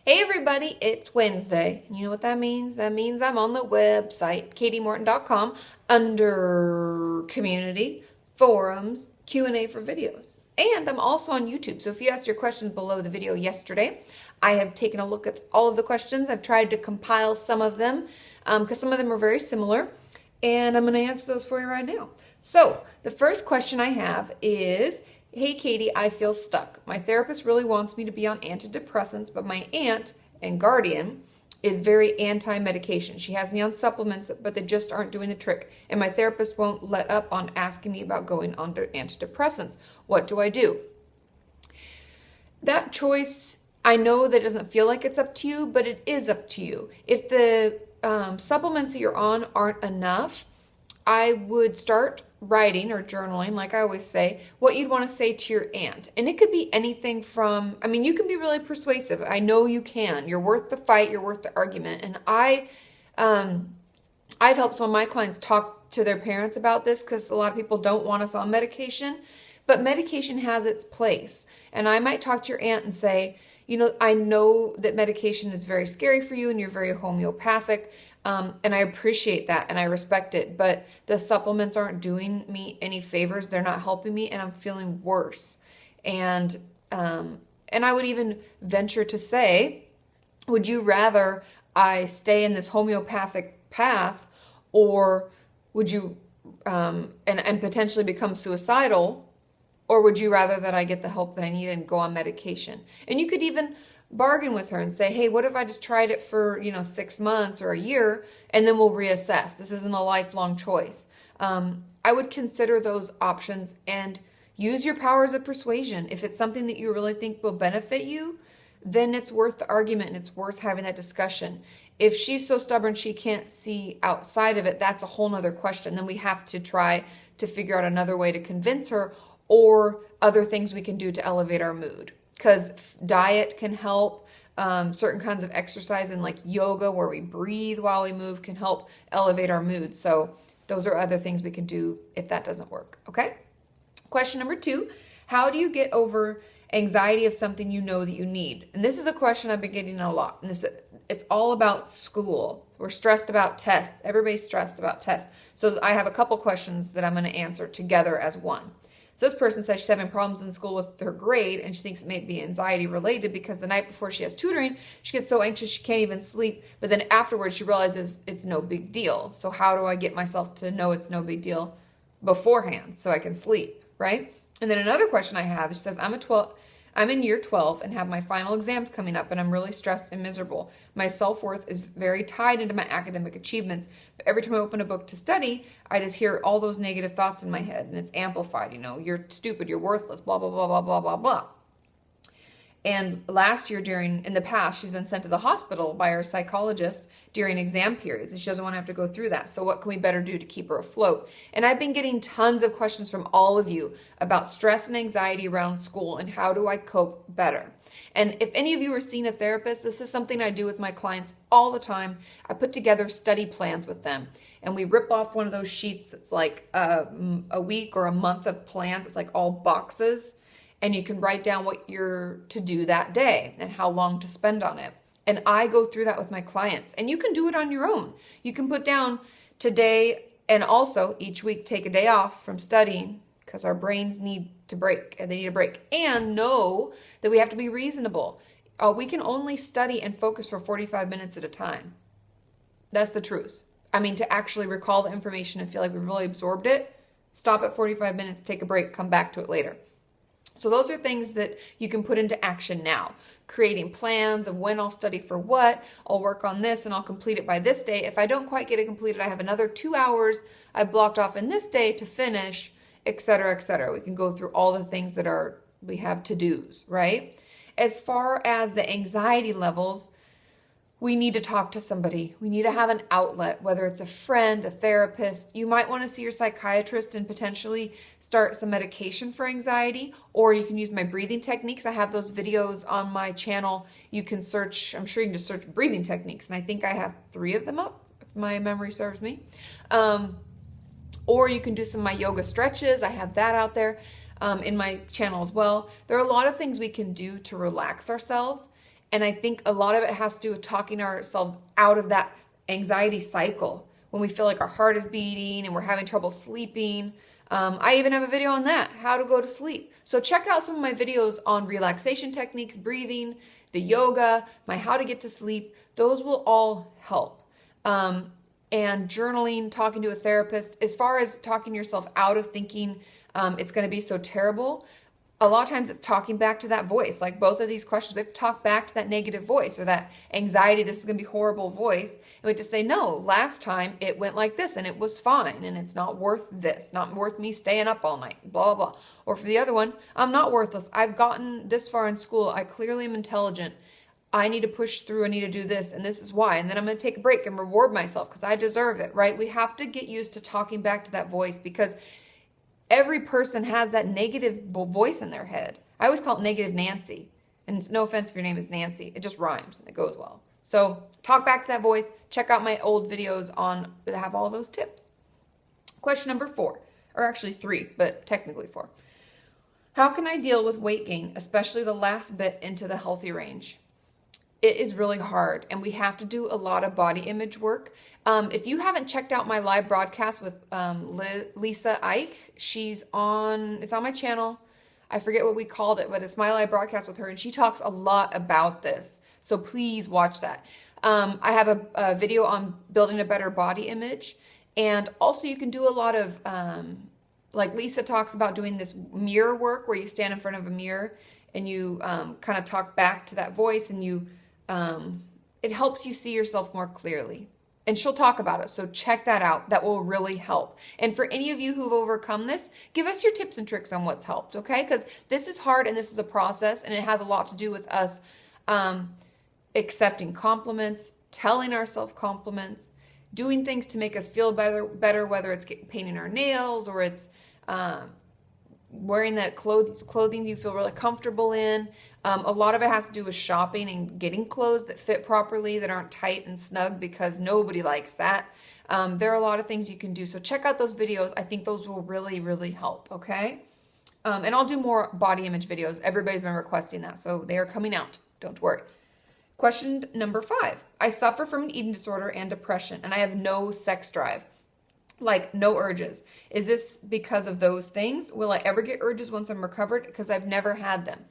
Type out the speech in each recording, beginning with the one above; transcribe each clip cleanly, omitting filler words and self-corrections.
Hey everybody, it's Wednesday. And you know what that means? That means I'm on the website, katiemorton.com, under community, forums, Q&A for videos. And I'm also on YouTube. So if you asked your questions below the video yesterday, I have taken a look at all of the questions. I've tried to compile some of them because some of them are very similar. And I'm going to answer those for you right now. So the first question I have is, hey Katie, I feel stuck. My therapist really wants me to be on antidepressants, but my aunt and guardian is very anti-medication. She has me on supplements, but they just aren't doing the trick. And my therapist won't let up on asking me about going on antidepressants. What do I do? That choice, I know that doesn't feel like it's up to you, but it is up to you. If the supplements that you're on aren't enough, I would start writing or journaling, like I always say, what you'd want to say to your aunt. And it could be anything from, you can be really persuasive. I know you can. You're worth the fight. You're worth the argument. And I've helped some of my clients talk to their parents about this because a lot of people don't want us on medication. But medication has its place. And I might talk to your aunt and say, I know that medication is very scary for you and you're very homeopathic. And I appreciate that and I respect it, but the supplements aren't doing me any favors. They're not helping me and I'm feeling worse. And I would even venture to say, would you rather I stay in this homeopathic path, or would you, and potentially become suicidal, or would you rather that I get the help that I need and go on medication? And you could even bargain with her and say, hey, what if I just tried it for, 6 months or a year, and then we'll reassess. This isn't a lifelong choice. I would consider those options and use your powers of persuasion. If it's something that you really think will benefit you, then it's worth the argument and it's worth having that discussion. If she's so stubborn she can't see outside of it, that's a whole nother question. Then we have to try to figure out another way to convince her, or other things we can do to elevate our mood. Because diet can help, certain kinds of exercise and like yoga where we breathe while we move can help elevate our mood. So those are other things we can do if that doesn't work, okay? Question number 2, how do you get over anxiety of something you know that you need? And this is a question I've been getting a lot. And it's all about school. We're stressed about tests. Everybody's stressed about tests. So I have a couple questions that I'm going to answer together as one. So this person says she's having problems in school with her grade and she thinks it may be anxiety related because the night before she has tutoring, she gets so anxious she can't even sleep. But then afterwards she realizes it's no big deal. So how do I get myself to know it's no big deal beforehand so I can sleep, right? And then another question I have, she says, I'm in year 12 and have my final exams coming up and I'm really stressed and miserable. My self-worth is very tied into my academic achievements. But every time I open a book to study, I just hear all those negative thoughts in my head and it's amplified, you're stupid, you're worthless, blah, blah, blah, blah, blah, blah, blah. And last year in the past, she's been sent to the hospital by her psychologist during exam periods, and she doesn't want to have to go through that. So what can we better do to keep her afloat? And I've been getting tons of questions from all of you about stress and anxiety around school and how do I cope better. And if any of you are seeing a therapist, this is something I do with my clients all the time. I put together study plans with them, and we rip off one of those sheets that's like a week or a month of plans. It's like all boxes. And you can write down what you're to do that day and how long to spend on it. And I go through that with my clients. And you can do it on your own. You can put down today and also each week take a day off from studying because our brains need to break. They need a break. And know that we have to be reasonable. We can only study and focus for 45 minutes at a time. That's the truth. To actually recall the information and feel like we've really absorbed it, stop at 45 minutes, take a break, come back to it later. So those are things that you can put into action now. Creating plans of when I'll study for what, I'll work on this and I'll complete it by this day. If I don't quite get it completed, I have another 2 hours I've blocked off in this day to finish, etc., etc. We can go through all the things that we have to-dos, right? As far as the anxiety levels, we need to talk to somebody. We need to have an outlet, whether it's a friend, a therapist. You might want to see your psychiatrist and potentially start some medication for anxiety, or you can use my breathing techniques. I have those videos on my channel. You can search, I'm sure you can just search breathing techniques, and I think I have 3 of them up, if my memory serves me. Or you can do some of my yoga stretches. I have that out there in my channel as well. There are a lot of things we can do to relax ourselves. And I think a lot of it has to do with talking ourselves out of that anxiety cycle when we feel like our heart is beating and we're having trouble sleeping. I even have a video on that, how to go to sleep. So check out some of my videos on relaxation techniques, breathing, the yoga, my how to get to sleep. Those will all help. And journaling, talking to a therapist. As far as talking yourself out of thinking it's going to be so terrible, a lot of times it's talking back to that voice. Like both of these questions, we have to talk back to that negative voice or that anxiety, this is going to be horrible voice. And we have to say, no, last time it went like this and it was fine and it's not worth this, not worth me staying up all night, blah, blah, blah. Or for the other one, I'm not worthless. I've gotten this far in school. I clearly am intelligent. I need to push through. I need to do this and this is why. And then I'm going to take a break and reward myself because I deserve it, right? We have to get used to talking back to that voice because every person has that negative voice in their head. I always call it negative Nancy. And it's no offense if your name is Nancy. It just rhymes and it goes well. So talk back to that voice. Check out my old videos on that have all those tips. Question number 4, or actually 3, but technically 4. How can I deal with weight gain, especially the last bit into the healthy range? It is really hard, and we have to do a lot of body image work. If you haven't checked out my live broadcast with Lisa Ike, it's on my channel. I forget what we called it, but it's my live broadcast with her, and she talks a lot about this. So please watch that. I have a video on building a better body image, and also you can do a lot of, like Lisa talks about doing this mirror work where you stand in front of a mirror and you kind of talk back to that voice and you it helps you see yourself more clearly. And she'll talk about it. So check that out. That will really help. And for any of you who've overcome this, give us your tips and tricks on what's helped, okay? Because this is hard and this is a process and it has a lot to do with us accepting compliments, telling ourselves compliments, doing things to make us feel better, whether it's painting our nails or it's wearing that clothing you feel really comfortable in. A lot of it has to do with shopping and getting clothes that fit properly, that aren't tight and snug, because nobody likes that. There are a lot of things you can do. So check out those videos. I think those will really, really help, okay? And I'll do more body image videos. Everybody's been requesting that, so they are coming out. Don't worry. Question number 5. I suffer from an eating disorder and depression, and I have no sex drive. Like no urges. Is this because of those things? Will I ever get urges once I'm recovered? Because I've never had them.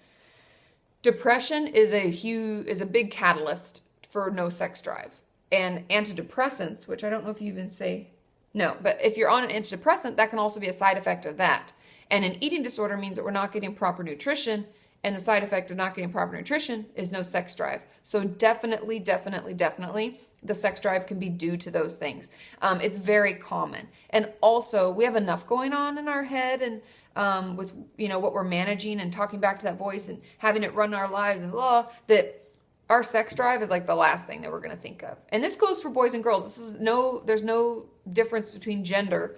Depression is a big catalyst for no sex drive. And antidepressants, which I don't know if you even say no, but if you're on an antidepressant, that can also be a side effect of that. And an eating disorder means that we're not getting proper nutrition, and the side effect of not getting proper nutrition is no sex drive. So definitely, definitely, definitely, the sex drive can be due to those things. It's very common. And also, we have enough going on in our head and with what we're managing and talking back to that voice and having it run our lives and blah, that our sex drive is like the last thing that we're going to think of. And this goes for boys and girls. There's no difference between gender.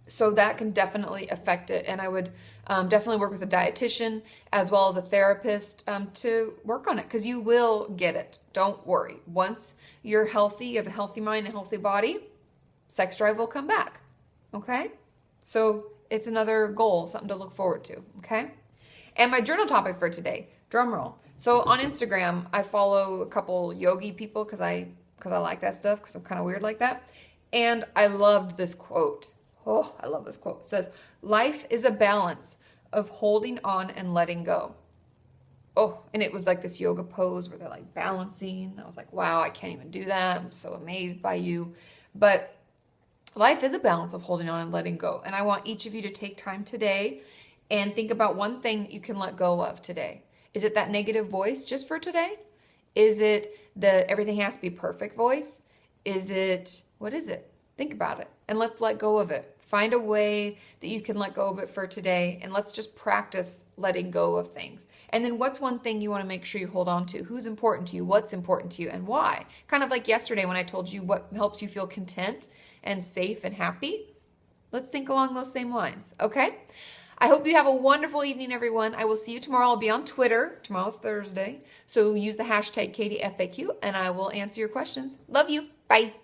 So that can definitely affect it. And I would definitely work with a dietitian as well as a therapist to work on it, because you will get it. Don't worry. Once you're healthy, you have a healthy mind, a healthy body, sex drive will come back. Okay? So it's another goal, something to look forward to. Okay? And my journal topic for today, drum roll. So on Instagram, I follow a couple yogi people because I like that stuff, because I'm kind of weird like that. And I loved this quote. Oh, I love this quote. It says, life is a balance of holding on and letting go. Oh, and it was like this yoga pose where they're like balancing. I was like, wow, I can't even do that. I'm so amazed by you. But life is a balance of holding on and letting go. And I want each of you to take time today and think about one thing that you can let go of today. Is it that negative voice just for today? Is it the everything has to be perfect voice? What is it? Think about it and let's let go of it. Find a way that you can let go of it for today, and let's just practice letting go of things. And then what's one thing you want to make sure you hold on to? Who's important to you? What's important to you? And why? Kind of like yesterday when I told you what helps you feel content and safe and happy. Let's think along those same lines, okay? I hope you have a wonderful evening, everyone. I will see you tomorrow. I'll be on Twitter. Tomorrow's Thursday. So use the hashtag KatieFAQ, and I will answer your questions. Love you. Bye.